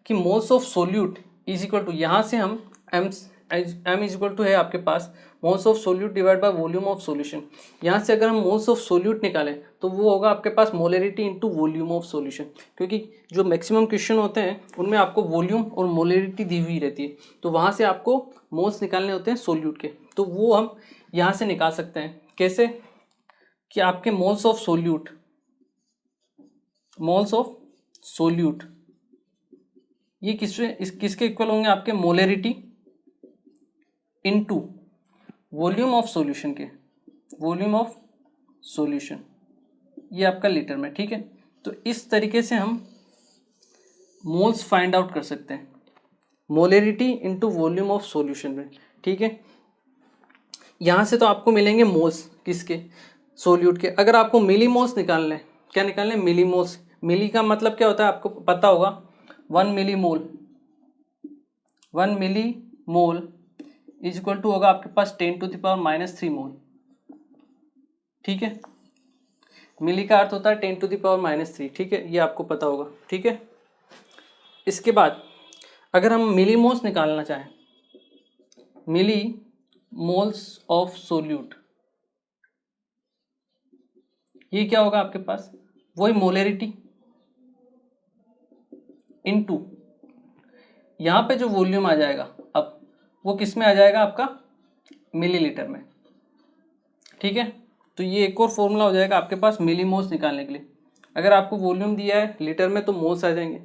कि moles of solute is equal to, यहाँ से हम m इज इक्वल टू है आपके पास moles of solute divide by volume of solution. यहाँ से अगर हम मोल्स ऑफ सोल्यूट निकालें तो वो होगा आपके पास मोलेरिटी इंटू वॉल्यूम ऑफ सॉल्यूशन, क्योंकि जो मैक्सिमम क्वेश्चन होते हैं उनमें आपको वॉल्यूम और मोलेरिटी दी हुई रहती है, तो वहाँ से आपको मोल्स निकालने होते हैं सोल्यूट के, तो वो हम यहाँ से निकाल सकते हैं। कैसे, कि आपके moles of solute, moles of solute ये किसके इक्वल होंगे, आपके मोलेरिटी इनटू वॉल्यूम ऑफ सॉल्यूशन के, वॉल्यूम ऑफ सॉल्यूशन, ये आपका लीटर में, ठीक है। तो इस तरीके से हम मोल्स फाइंड आउट कर सकते हैं, मोलेरिटी इनटू वॉल्यूम ऑफ सॉल्यूशन में, ठीक है। यहाँ से तो आपको मिलेंगे मोल्स किसके, सोल्यूट के। अगर आपको मिली मोल्स निकालने, क्या निकालने, मिली मोल्स। मिली का मतलब क्या होता है आपको पता होगा, 1 मिली मोल, 1 मिली मोल इज इक्वल टू होगा आपके पास 10⁻³ मोल। ठीक है, मिली का अर्थ होता है 10⁻³। ठीक है, ये आपको पता होगा। ठीक है, इसके बाद अगर हम मिली मोल्स निकालना चाहें, मिली मोल्स ऑफ सोल्यूट, ये क्या होगा आपके पास, वही मोलरिटी इनटू यहाँ पे जो वॉल्यूम आ जाएगा अब वो किस में आ जाएगा आपका, मिलीलीटर में। ठीक है, तो ये एक और फॉर्मूला हो जाएगा आपके पास मिली मोल्स निकालने के लिए। अगर आपको वॉल्यूम दिया है लीटर में तो मोल्स आ जाएंगे,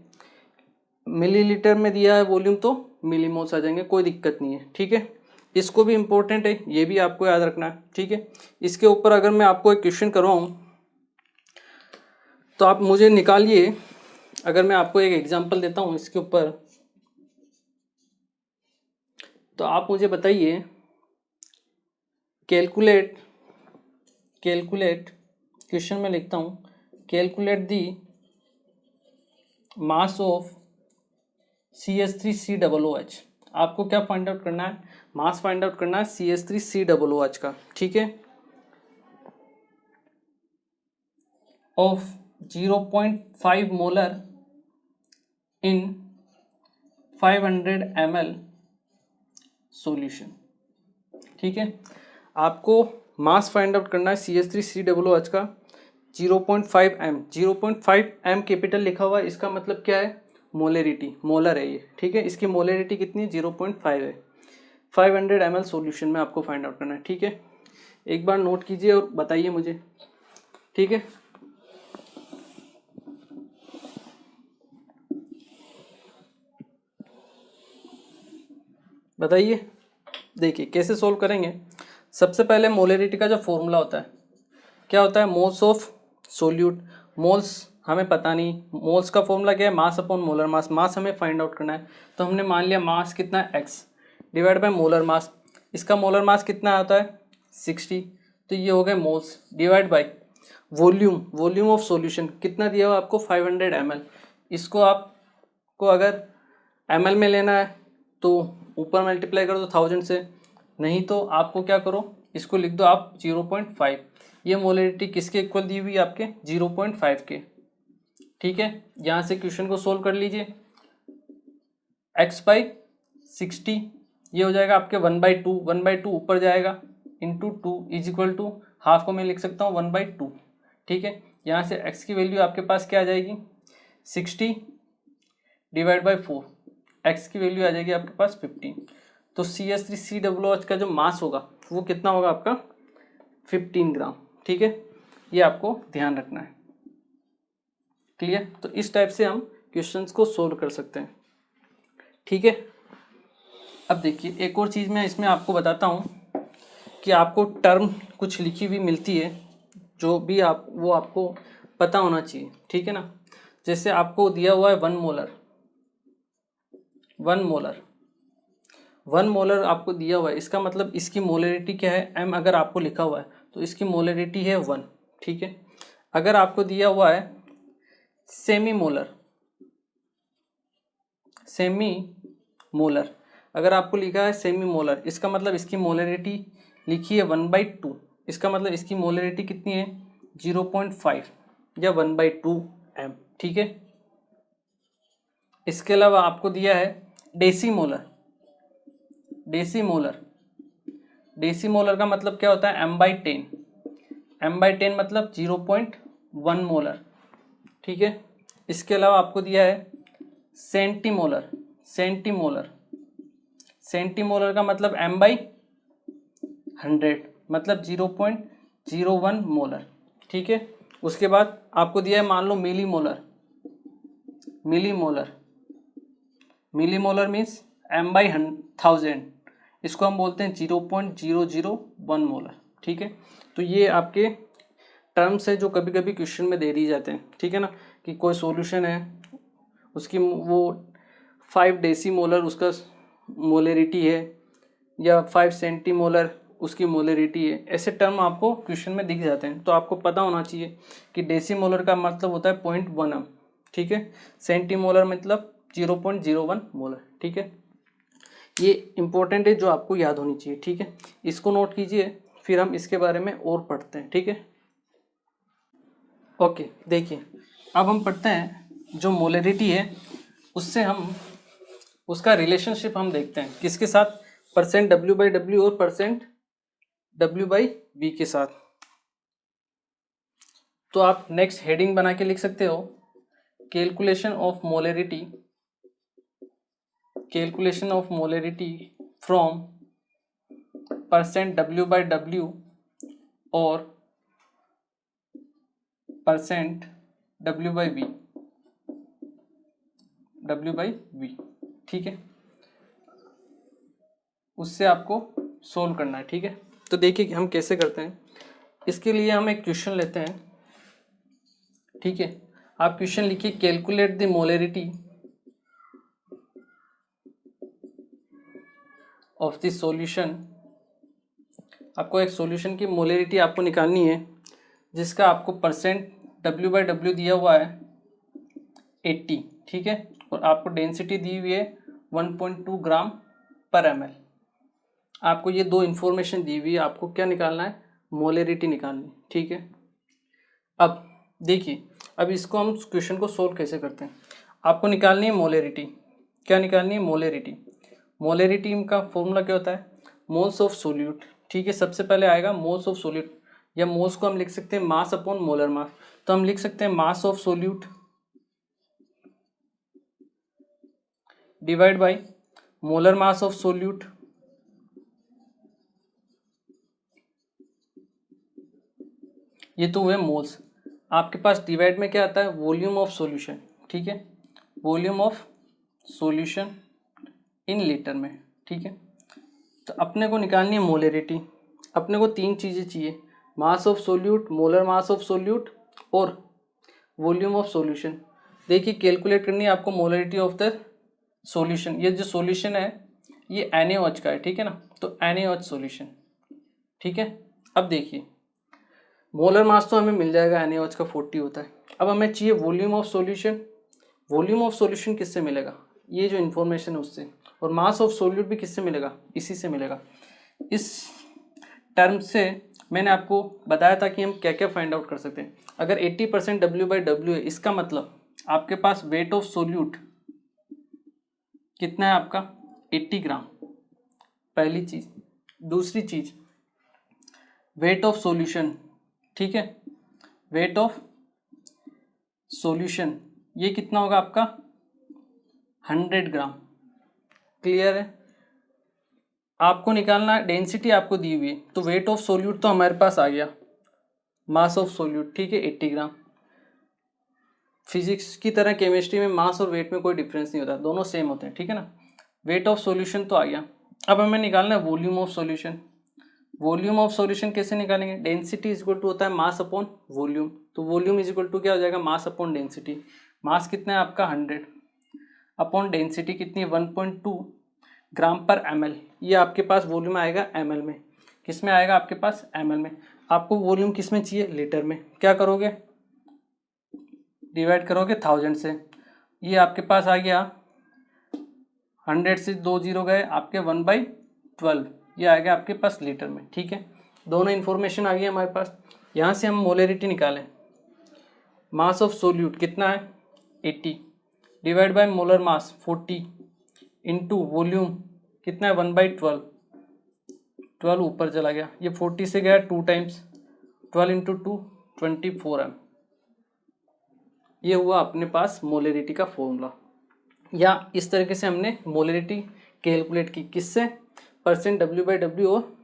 मिलीलीटर में दिया है वॉल्यूम तो मिली मोल्स आ जाएंगे, कोई दिक्कत नहीं है। ठीक है, इसको भी इम्पोर्टेंट है, ये भी आपको याद रखना है। ठीक है, इसके ऊपर अगर मैं आपको एक क्वेश्चन करवाऊँ तो आप मुझे निकालिए। अगर मैं आपको एक एग्जांपल देता हूँ इसके ऊपर, तो आप मुझे बताइए, कैलकुलेट क्वेश्चन में लिखता हूँ, calculate the mass of CH3COOH। आपको क्या फाइंड आउट करना है, मास फाइंड आउट करना है CH3COOH का। ठीक है, of 0.5 molar in 500 ml solution. ठीक है, आपको मास फाइंड आउट करना है CH3COOH का 0.5 m। 0.5 m कैपिटल लिखा हुआ है, इसका मतलब क्या है, मोलरिटी, मोलर है ये। ठीक है, इसकी मोलरिटी कितनी है, 0.5 है। 500 ml सॉल्यूशन में आपको फाइंड आउट करना है। ठीक है, एक बार नोट कीजिए और बताइए मुझे। ठीक है, बताइए। देखिए कैसे सोल्व करेंगे। सबसे पहले मोलरिटी का जो फॉर्मूला होता है, क्या होता है, मोल्स ऑफ सोल्यूट। मोल्स हमें पता नहीं, मोल्स का फॉर्मूला क्या है, मास अपॉन मोलर मास। मास हमें फाइंड आउट करना है, तो हमने मान लिया मास कितना है x divide by molar mass. इसका मोलर मास कितना आता है 60, तो ये हो गए moles divide by volume of solution कितना दिया हुआ आपको 500 ml। इसको आपको अगर ml में लेना है तो ऊपर मल्टीप्लाई कर दो 1000 से, नहीं तो आपको क्या करो, इसको लिख दो आप 0.5। ये मोलरिटी किसके इक्वल दी हुई है आपके 0.5 के। ठीक है, यहाँ से क्वेश्चन को सोल्व कर लीजिए। x/60 ये हो जाएगा आपके 1/2। 1/2 ऊपर जाएगा into 2 is equal to half को मैं लिख सकता हूँ 1/2। ठीक है, यहाँ से x की वैल्यू आपके पास क्या आ जाएगी 60 डिवाइड बाई 4, x की वैल्यू आ जाएगी आपके पास 15। तो CH3COOH का जो मास होगा वो कितना होगा आपका 15 ग्राम। ठीक है, ये आपको ध्यान रखना है। क्लियर, तो इस टाइप से हम क्वेश्चंस को सोल्व कर सकते हैं। ठीक है, अब देखिए एक और चीज़ मैं इसमें आपको बताता हूँ कि आपको टर्म कुछ लिखी हुई मिलती है, जो भी वो आपको पता होना चाहिए। ठीक है ना, जैसे आपको दिया हुआ है 1 मोलर आपको दिया हुआ है, इसका मतलब इसकी मोलरिटी क्या है m। अगर आपको लिखा हुआ है तो इसकी मोलरिटी है 1। ठीक है, अगर आपको दिया हुआ है सेमी मोलर, अगर आपको लिखा है सेमी मोलर, इसका मतलब इसकी मोलरिटी लिखी है 1/2। इसका मतलब इसकी मोलरिटी कितनी है 0.5 या 1/2 m। ठीक है, इसके अलावा आपको दिया है डेसी मोलर का मतलब क्या होता है m/10। m/10 मतलब 0.1 मोलर। ठीक है, इसके अलावा आपको दिया है सेंटीमोलर का मतलब m/100 मतलब 0.01 मोलर। ठीक है, उसके बाद आपको दिया है मान लो मिलीमोलर मीन्स m/1000, इसको हम बोलते हैं 0.001 मोलर। ठीक है, तो ये आपके टर्म्स है जो कभी कभी क्वेश्चन में दे दी जाते हैं। ठीक है ना, कि कोई सॉल्यूशन है उसकी वो 5 डेसीमोलर उसका मोलरिटी है या 5 सेंटीमोलर उसकी मोलरिटी है, ऐसे टर्म आपको क्वेश्चन में दिख जाते हैं। तो आपको पता होना चाहिए कि डेसीमोलर का मतलब होता है 0.1 m। ठीक है, सेंटीमोलर मतलब 0.01 मोलर। ठीक है, ये इम्पोर्टेंट है, जो आपको याद होनी चाहिए, ठीक है। इसको नोट कीजिए, फिर हम इसके बारे में और पढ़ते हैं, ठीक है। ओके, देखिए अब हम पढ़ते हैं जो मोलरिटी है उससे हम उसका रिलेशनशिप हम देखते हैं किसके साथ, परसेंट W/W और परसेंट W/V के साथ। तो आप नेक्स्ट हेडिंग बना के लिख सकते हो, calculation of molarity, calculation of molarity from percent W/W और परसेंट W/V, W/V, ठीक है। उससे आपको सोल्व करना है, ठीक है। तो देखिए कि हम कैसे करते हैं। इसके लिए हम एक क्वेश्चन लेते हैं, ठीक है। आप क्वेश्चन लिखिए, calculate the molarity of the solution. आपको एक सॉल्यूशन की मोलरिटी आपको निकालनी है जिसका आपको परसेंट W/W दिया हुआ है 80, ठीक है, और आपको डेंसिटी दी हुई है 1.2 ग्राम पर ml। आपको ये दो इन्फॉर्मेशन दी हुई है, आपको क्या निकालना है, मोलरिटी निकालनी, ठीक है। अब देखिए, अब इसको हम क्वेश्चन को सोल्व कैसे करते हैं। आपको निकालनी है मोलरिटी, क्या निकालनी है, मोलरिटी। मोलरिटी का फॉर्मूला क्या होता है, मोल्स ऑफ सोल्यूट, ठीक है। सबसे पहले आएगा मोल्स ऑफ सोल्यूट, या मोल्स को हम लिख सकते हैं मास अपॉन मोलर मास। तो हम लिख सकते हैं मास of solute divide by molar mass of solute, ये तो हुए मोल्स। आपके पास डिवाइड में क्या आता है, वॉल्यूम ऑफ सॉल्यूशन, ठीक है, volume of solution in litre में, ठीक है। तो अपने को निकालनी है मोलरिटी। अपने को तीन चीज़ें चाहिए, मास of solute, molar mass of solute और वॉल्यूम ऑफ सॉल्यूशन। देखिए कैलकुलेट करनी है आपको मोलरिटी ऑफ द सॉल्यूशन। ये जो सॉल्यूशन है ये NaOH का है, ठीक है ना, तो NaOH सॉल्यूशन, ठीक है। अब देखिए मोलर मास तो हमें मिल जाएगा, NaOH का 40 होता है। अब हमें चाहिए volume of solution. Volume of solution किससे मिलेगा, ये जो इन्फॉर्मेशन है उससे, और मास ऑफ सोल्यूट भी किससे मिलेगा, इसी से मिलेगा। इस टर्म से मैंने आपको बताया था कि हम क्या क्या फाइंड आउट कर सकते हैं। अगर 80% W/W है, इसका मतलब आपके पास वेट ऑफ सोल्यूट कितना है आपका, 80 ग्राम, पहली चीज। दूसरी चीज वेट ऑफ सॉल्यूशन, ठीक है, वेट ऑफ सॉल्यूशन ये कितना होगा आपका, 100 ग्राम, क्लियर है। आपको निकालना डेंसिटी आपको दी हुई है, तो वेट ऑफ सोल्यूट तो हमारे पास आ गया, मास ऑफ सोल्यूट, ठीक है, 80 ग्राम। फिजिक्स की तरह केमिस्ट्री में मास और वेट में कोई डिफरेंस नहीं होता, दोनों सेम होते हैं, ठीक है ना। वेट ऑफ सॉल्यूशन तो आ गया। अब हमें निकालना है volume of solution. Volume of solution कैसे निकालेंगे, डेंसिटी इज इक्वल टू होता है मास अपॉन वॉल्यूम, तो वॉल्यूम इज इक्वल टू क्या हो जाएगा, मास अपॉन डेंसिटी। मास कितना है आपका 100 अपॉन डेंसिटी कितनी है 1.2 ग्राम पर ml। ये आपके पास वॉल्यूम आएगा ml में, किस में आएगा आपके पास ml में। आपको वॉल्यूम किस में चाहिए, लीटर में। क्या करोगे, डिवाइड करोगे 1000 से, ये आपके पास आ गया 100 से 2 जीरो गए आपके 1/12, ये आ गया आपके पास लीटर में, ठीक है। दोनों इन्फॉर्मेशन आ गई हमारे पास। यहाँ से हम मोलरिटी निकालें, मास ऑफ सोल्यूट कितना है 80 divide by molar mass 40 into volume कितना है 1/12, 12 ऊपर चला गया, ये 40 से गया 2 टाइम्स, 12 इंटू 2 24 m। ये हुआ अपने पास मोलरिटी का फॉर्मूला। या इस तरीके से हमने मोलरिटी कैलकुलेट की, किससे, परसेंट W/W और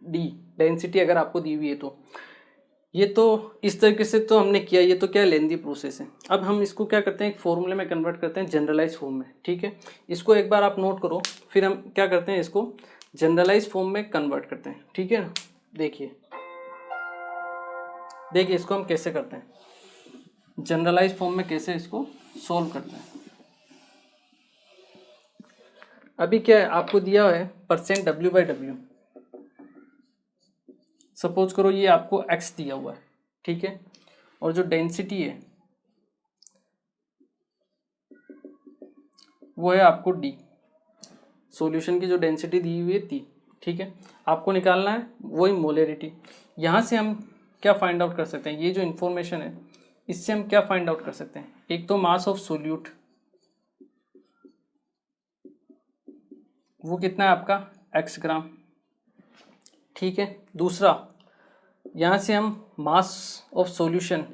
डी, डेंसिटी अगर आपको दी हुई है तो। ये तो इस तरीके से तो हमने किया, ये तो क्या लेंदी प्रोसेस है। अब हम इसको क्या करते हैं, एक फॉर्मूले में कन्वर्ट करते हैं जनरलाइज फॉर्म में, ठीक है। इसको एक बार आप नोट करो, फिर हम क्या करते हैं, इसको जनरलाइज फॉर्म में कन्वर्ट करते हैं, ठीक है ना। देखिए देखिए इसको हम कैसे करते हैं, जनरलाइज फॉर्म में कैसे इसको सोल्व करते हैं। अभी क्या है, आपको दिया है परसेंट W/W, सपोज करो ये आपको x दिया हुआ है, ठीक है, और जो डेंसिटी है वो है आपको d। सॉल्यूशन की जो डेंसिटी दी हुई है थी, ठीक है। आपको निकालना है वही मोलरिटी। यहाँ से हम क्या फाइंड आउट कर सकते हैं, ये जो इन्फॉर्मेशन है इससे हम क्या फाइंड आउट कर सकते हैं, एक तो मास ऑफ सोल्यूट वो कितना है आपका x ग्राम, ठीक है। दूसरा यहाँ से हम मास ऑफ सॉल्यूशन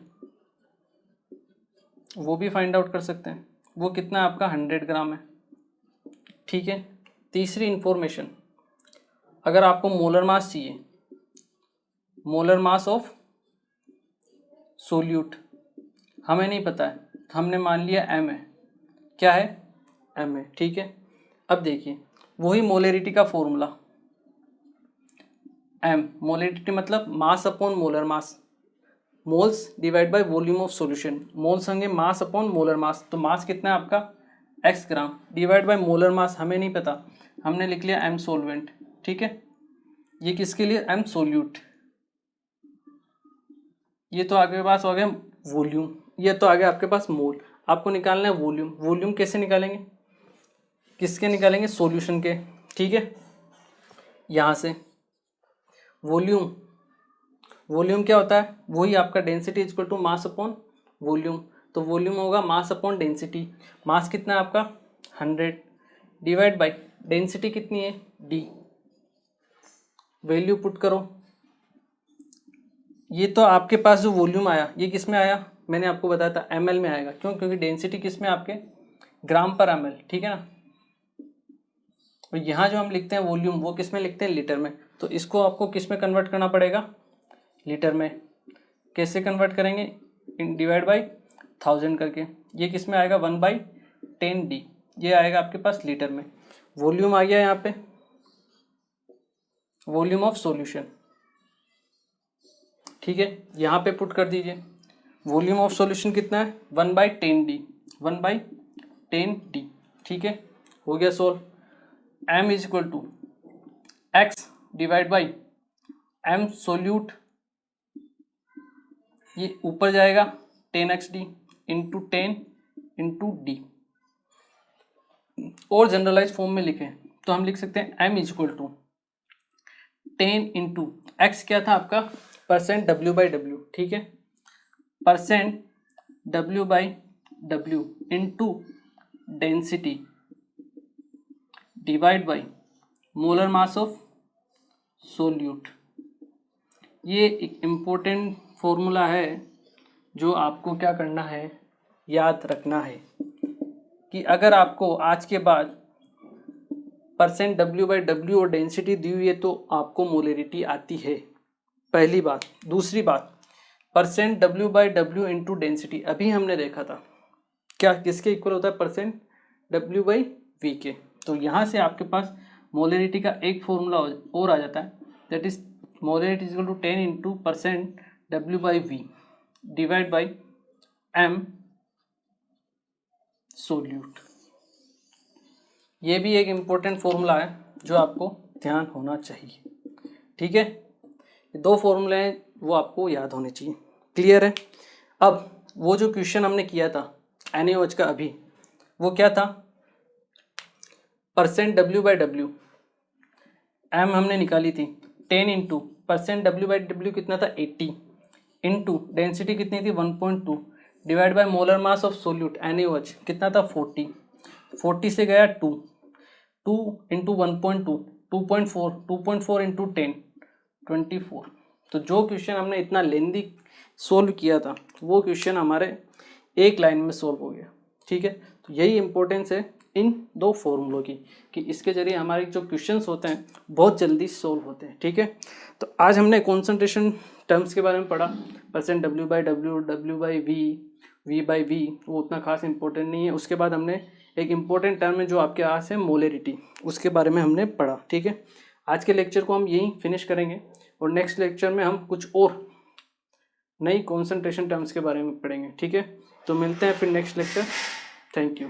वो भी फाइंड आउट कर सकते हैं, वो कितना आपका 100 ग्राम है, ठीक है। तीसरी इंफॉर्मेशन, अगर आपको मोलर मास चाहिए, मोलर मास ऑफ सोल्यूट हमें नहीं पता है, हमने मान लिया m है, क्या है m है, ठीक है। अब देखिए वही मोलरिटी का फॉर्मूला, m मोलरिटी मतलब mass upon molar mass, moles divide by volume of solution, moles होंगे मास अपॉन मोलर मास, तो मास कितना है आपका x gram divide by molar mass हमें नहीं पता, हमने लिख लिया m सॉल्वेंट, ठीक है। ये किसके लिए m सोल्यूट, ये तो आपके पास हो गया वॉल्यूम, ये तो आ गया आपके पास मोल। आपको निकालना है वॉल्यूम, वॉल्यूम कैसे निकालेंगे, किसके निकालेंगे सॉल्यूशन के, ठीक है। यहाँ से वॉल्यूम, वॉल्यूम क्या होता है, वही आपका density equal to mass upon volume, तो वॉल्यूम होगा मास अपॉन डेंसिटी, मास कितना है आपका 100 डिवाइड बाय डेंसिटी कितनी है d, वैल्यू पुट करो। ये तो आपके पास जो वॉल्यूम आया ये किस में आया, मैंने आपको बताया था ml में आएगा, क्यों, क्योंकि डेंसिटी किस में आपके ग्राम पर ml, ठीक है ना। और यहाँ जो हम लिखते हैं वॉल्यूम वो किस में लिखते हैं लीटर में, तो इसको आपको किस में कन्वर्ट करना पड़ेगा लीटर में, कैसे कन्वर्ट करेंगे डिवाइड बाई 1000 करके, ये किस में आएगा 1/10d, ये आएगा आपके पास लीटर में। वॉल्यूम आ गया यहाँ पे, वॉल्यूम ऑफ सॉल्यूशन, ठीक है। यहाँ पे पुट कर दीजिए, वॉल्यूम ऑफ सॉल्यूशन कितना है 1/10d, 1/10d, ठीक है। हो गया solve. m is equal to x divide by m solute, ये ऊपर जाएगा 10xd इंटू 10 इंटू डी, और जनरलाइज फॉर्म में लिखें तो हम लिख सकते हैं m is equal to 10 into x क्या था आपका परसेंट w/w, ठीक है, percent w/w into density divide by molar mass of solute. ये एक इम्पोर्टेंट फॉर्मूला है जो आपको क्या करना है याद रखना है, कि अगर आपको आज के बाद परसेंट w/w और डेंसिटी दी हुई है तो आपको मोलरिटी आती है, पहली बात। दूसरी बात, परसेंट w/w इंटू डेंसिटी अभी हमने देखा था क्या किसके इक्वल होता है परसेंट w/v के, तो यहाँ से आपके पास मोलरिटी का एक फॉर्मूला और आ जाता है, that is molarity is equal to 10 into percent w/v divide by m solute. ये भी एक इम्पोर्टेंट फॉर्मूला है जो आपको ध्यान होना चाहिए, ठीक है। दो फॉर्मूले हैं वो आपको याद होने चाहिए, क्लियर है। अब वो जो क्वेश्चन हमने किया था NaOH का अभी, वो क्या था परसेंट w/w, m हमने निकाली थी 10 इंटू परसेंट w/w कितना था 80 इंटू डेंसिटी कितनी थी 1.2 divide by molar mass of solute NaOH कितना था 40 से गया 2 इंटू 1.2 2.4 इंटू 10 24। तो जो क्वेश्चन हमने इतना लेंदी सोल्व किया था वो क्वेश्चन हमारे एक लाइन में सोल्व हो गया, ठीक है। तो यही इंपॉर्टेंस है इन दो फॉर्मूलों की, कि इसके जरिए हमारे जो क्वेश्चंस होते हैं बहुत जल्दी सोल्व होते हैं, ठीक है। तो आज हमने कॉन्सेंट्रेशन टर्म्स के बारे में पढ़ा, परसेंट w/w, w/v, v/v, वो उतना खास इंपॉर्टेंट नहीं है। उसके बाद हमने एक इम्पॉर्टेंट टर्म है जो आपके पास है मोलरिटी, उसके बारे में हमने पढ़ा, ठीक है। आज के लेक्चर को हम यहीं फिनिश करेंगे और नेक्स्ट लेक्चर में हम कुछ और नई कॉन्सेंट्रेशन टर्म्स के बारे में पढ़ेंगे, ठीक है। तो मिलते हैं फिर नेक्स्ट लेक्चर, थैंक यू।